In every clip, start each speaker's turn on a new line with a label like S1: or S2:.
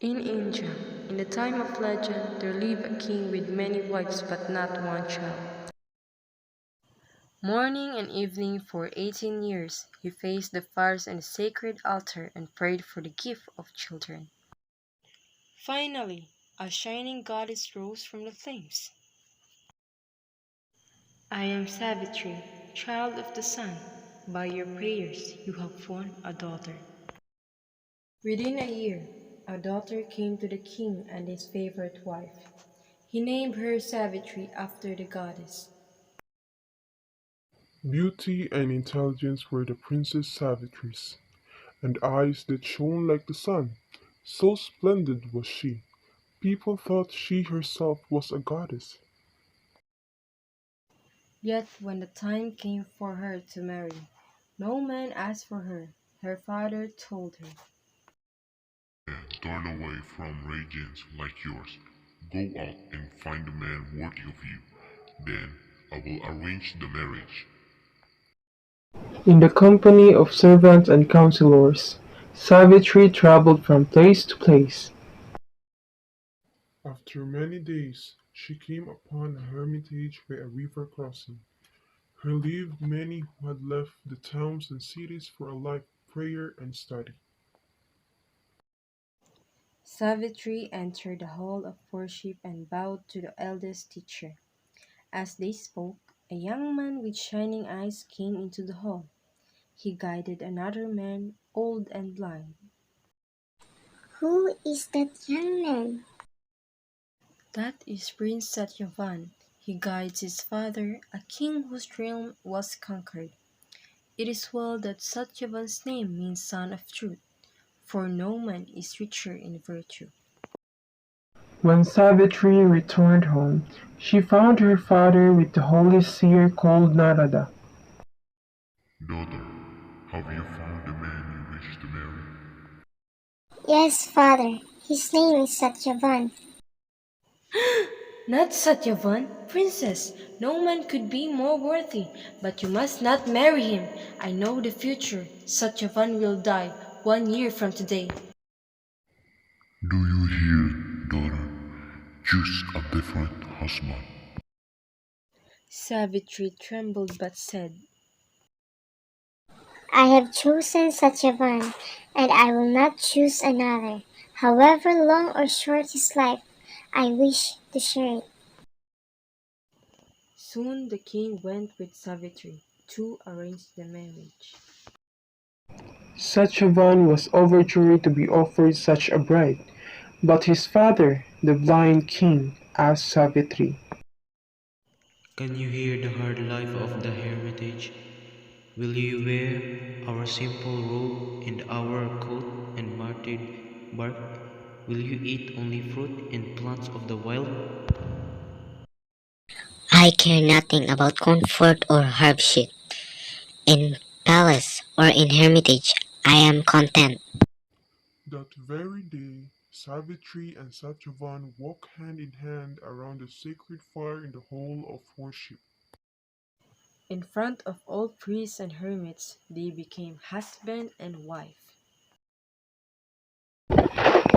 S1: In India, in the time of legend, there lived a king with many wives but not one child. Morning and evening for 18 years, he faced the fires on the sacred altar and prayed for the gift of children. Finally, a shining goddess rose from the flames. I am Savitri, child of the sun. By your prayers, you have won a daughter. Within a year, a daughter came to the king and his favorite wife. He named her Savitri after the goddess.
S2: Beauty and intelligence were the Princess Savitri's, and eyes that shone like the sun. So splendid was she, people thought she herself was a goddess.
S1: Yet when the time came for her to marry, no man asked for her. Her father told her,
S3: Turn away from radiance like yours. Go out and find a man worthy of you. Then I will arrange the marriage.
S4: In the company of servants and councillors, Savitri travelled from place to place.
S2: After many days, she came upon a hermitage by a river crossing. Here lived many who had left the towns and cities for a life of prayer and study.
S1: Savitri entered the hall of worship and bowed to the eldest teacher. As they spoke, a young man with shining eyes came into the hall. He guided another man, old and blind.
S5: Who is that young man?
S1: That is Prince Satyavan. He guides his father, a king whose realm was conquered. It is well that Satyavan's name means son of truth, for no man is richer in virtue.
S4: When Savitri returned home, she found her father with the holy seer called Narada.
S3: Daughter, have you found the man you wish to marry?
S5: Yes, father. His name is Satyavan.
S1: Not Satyavan, princess. No man could be more worthy, but you must not marry him. I know the future. Satyavan will die 1 year from today.
S3: Do you hear, daughter? Choose a different husband.
S1: Savitri trembled but said,
S5: I have chosen Satyavan, and I will not choose another. However long or short his life, I wish to share it.
S1: Soon the king went with Savitri to arrange the marriage.
S4: Satyavan was overjoyed to be offered such a bride, but his father, the blind king, asked Savitri,
S6: Can you hear the hard life of the hermitage? Will you wear our simple robe and our coat and martyred bark? Will you eat only fruit and plants of the wild?
S7: I care nothing about comfort or hardship. In palace or in hermitage, I am content.
S2: That very day, Savitri and Satyavan walked hand in hand around the sacred fire in the hall of worship.
S1: In front of all priests and hermits, they became husband and wife.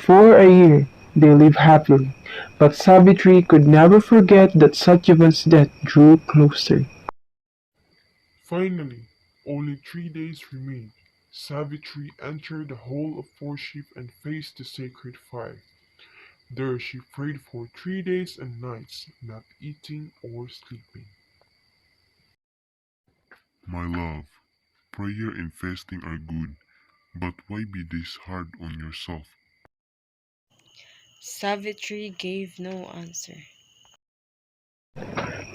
S4: For a year they lived happily, but Savitri could never forget that Satyavan's death drew closer.
S2: Finally, only 3 days remained. Savitri entered the hall of worship and faced the sacred fire. There she prayed for 3 days and nights, not eating or sleeping.
S3: My love, prayer and fasting are good, but why be this hard on yourself?
S1: Savitri gave no answer.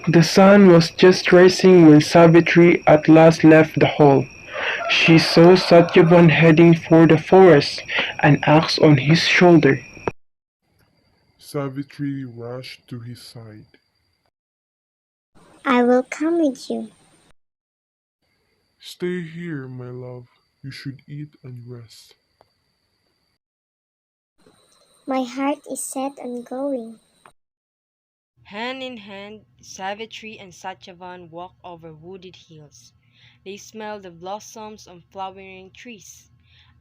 S4: The sun was just rising when Savitri at last left the hall. She saw Satyavan heading for the forest, an axe on his shoulder.
S2: Savitri rushed to his side.
S5: I will come with you.
S2: Stay here, my love. You should eat and rest.
S5: My heart is set on going.
S1: Hand in hand, Savitri and Satyavan walked over wooded hills. They smelled the blossoms on flowering trees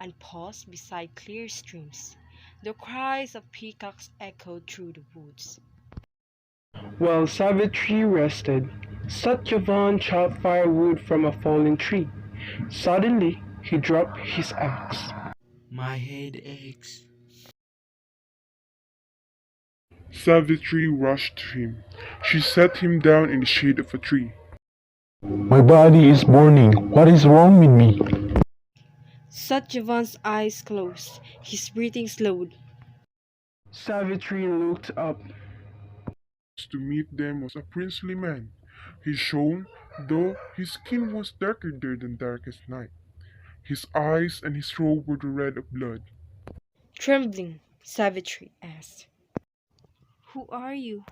S1: and paused beside clear streams. The cries of peacocks echoed through the woods.
S4: While Savitri rested, Satyavan chopped firewood from a fallen tree. Suddenly, he dropped his axe.
S6: My head aches.
S2: Savitri rushed to him. She set him down in the shade of a tree.
S8: My body is burning. What is wrong with me?
S1: Satyavan's eyes closed, his breathing slowed.
S4: Savitri looked up.
S2: To meet them was a princely man. He shone, though his skin was darker there than darkest night. His eyes and his robe were the red of blood.
S1: Trembling, Savitri asked, "Who are you?"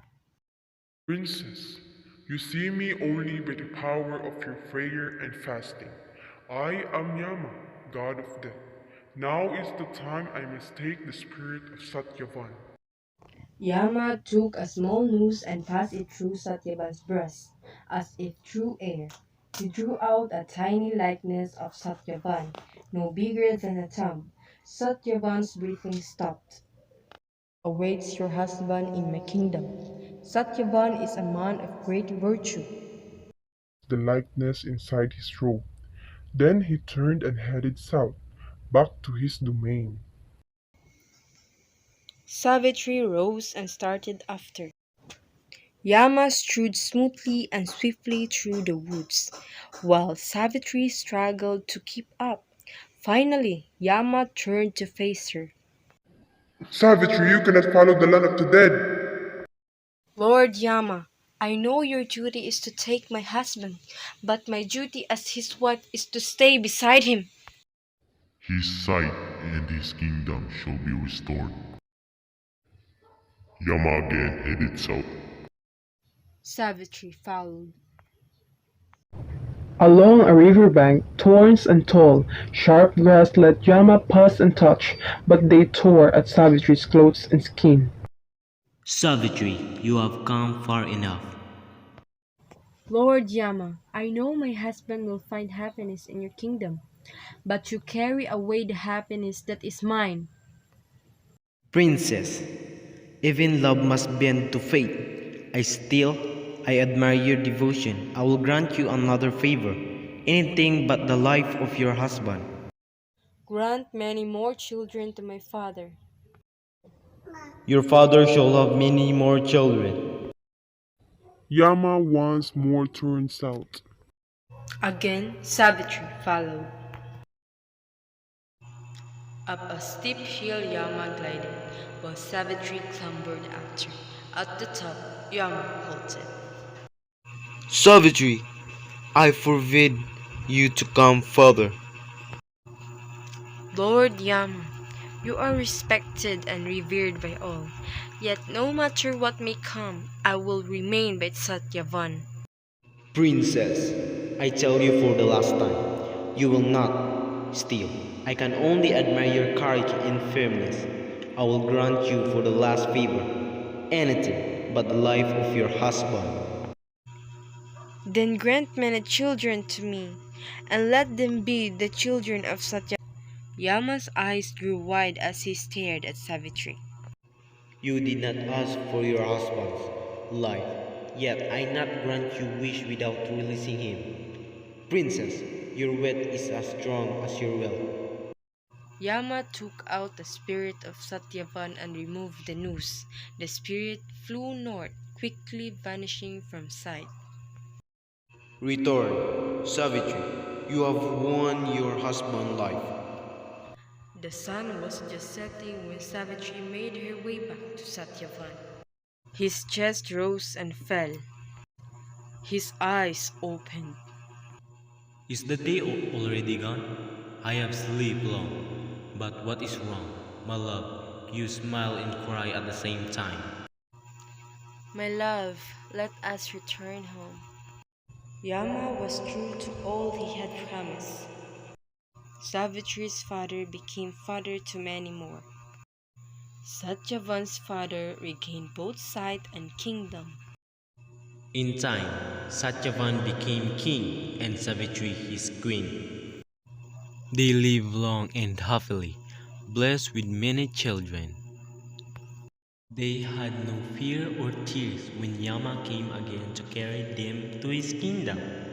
S2: Princess, you see me only by the power of your prayer and fasting. I am Yama, god of death. Now is the time I must take the spirit of Satyavan.
S1: Yama took a small noose and passed it through Satyavan's breast, as if through air. He drew out a tiny likeness of Satyavan, no bigger than a thumb. Satyavan's breathing stopped. Awaits your husband in my kingdom. Satyavan is a man of great virtue.
S2: The likeness inside his robe. Then he turned and headed south, back to his domain.
S1: Savitri rose and started after. Yama strode smoothly and swiftly through the woods, while Savitri struggled to keep up. Finally, Yama turned to face her.
S2: Savitri, you cannot follow the land of the dead.
S1: Lord Yama, I know your duty is to take my husband, but my duty as his wife is to stay beside him.
S3: His sight and his kingdom shall be restored. Yama again headed south.
S1: Savitri followed.
S4: Along a riverbank, thorns and tall, sharp grass let Yama pass and touch, but they tore at Savitri's clothes and skin.
S6: Savitri, you have come far enough.
S1: Lord Yama, I know my husband will find happiness in your kingdom, but you carry away the happiness that is mine.
S6: Princess, even love must bend to fate. I admire your devotion. I will grant you another favor. Anything but the life of your husband.
S1: Grant many more children to my father.
S6: Your father shall have many more children.
S2: Yama once more turned south.
S1: Again, Savitri followed. Up a steep hill Yama glided, while Savitri clambered after. At the top, Yama halted.
S6: Savitri, I forbid you to come further.
S1: Lord Yama, you are respected and revered by all. Yet no matter what may come, I will remain by Satyavan.
S6: Princess, I tell you for the last time, you will not steal. I can only admire your courage and firmness. I will grant you for the last favor anything but the life of your husband.
S1: Then grant many children to me, and let them be the children of Satyavan. Yama's eyes grew wide as he stared at Savitri.
S6: You did not ask for your husband's life, yet I not grant you wish without releasing him. Princess, your wit is as strong as your will.
S1: Yama took out the spirit of Satyavan and removed the noose. The spirit flew north, quickly vanishing from sight.
S6: Return, Savitri. You have won your husband's life.
S1: The sun was just setting when Savitri made her way back to Satyavan. His chest rose and fell. His eyes opened.
S6: Is the day already gone? I have slept long. But what is wrong? My love, you smile and cry at the same time.
S1: My love, let us return home. Yama was true to all he had promised. Savitri's father became father to many more. Satyavan's father regained both sight and kingdom.
S6: In time, Satyavan became king and Savitri his queen. They lived long and happily, blessed with many children. They had no fear or tears when Yama came again to carry them to his kingdom.